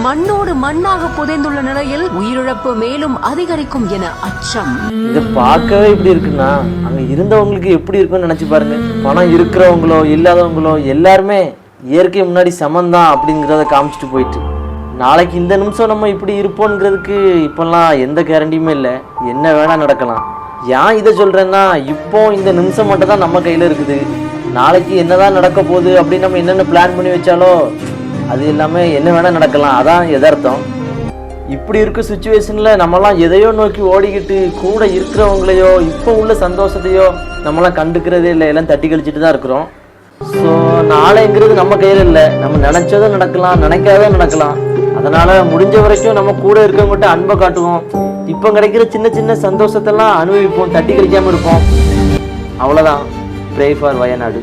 மண்ணோடு மண்ணாக புதைந்துள்ள நிலையில் உயிரிழப்பு மேலும் அதிகரிக்கும் என அச்சம். இதை பார்க்கவே இப்படி இருக்குன்னா அங்க இருந்தவங்களுக்கு எப்படி இருக்குன்னு நினைச்சு பாருங்க. பணம் இருக்கிறவங்களோ இல்லாதவங்களோ எல்லாருமே இயற்கை முன்னாடி சமந்தான் அப்படிங்கிறத காமிச்சிட்டு போயிட்டு, நாளைக்கு இந்த நிமிஷம் நம்ம இப்படி இருப்போங்கிறதுக்கு இப்பெல்லாம் எந்த கேரண்டியுமே இல்லை. என்ன வேணா நடக்கலாம். ஏன் இதை சொல்றேன்னா, இப்போ இந்த நிமிஷம் மட்டும் தான் நம்ம கையில இருக்குது. நாளைக்கு என்னதான் நடக்க போகுது அப்படின்னு நம்ம என்னென்ன பிளான் பண்ணி வச்சாலோ அது எல்லாமே என்ன வேணா நடக்கலாம். அதான் எதார்த்தம். இப்படி இருக்க சுச்சுவேஷன்ல நம்மலாம் எதையோ நோக்கி ஓடிக்கிட்டு கூட இருக்கிறவங்களையோ இப்போ உள்ள சந்தோஷத்தையோ நம்மளாம் கண்டுக்கிறதே இல்லை. எல்லாம் தட்டி கழிச்சிட்டு தான் இருக்கிறோம். ஸோ நாளைங்கிறது நம்ம கையில் இல்லை. நம்ம நினைச்சதும் நடக்கலாம், நினைக்காதே நடக்கலாம். அதனால முடிஞ்ச வரைக்கும் நம்ம கூட இருக்கவங்ககிட்ட அன்பை காட்டுவோம். இப்போ கிடைக்கிற சின்ன சின்ன சந்தோஷத்தெல்லாம் அனுபவிப்போம், தட்டி கழிக்காம இருப்போம். அவ்வளோதான். Pray for Wayanad.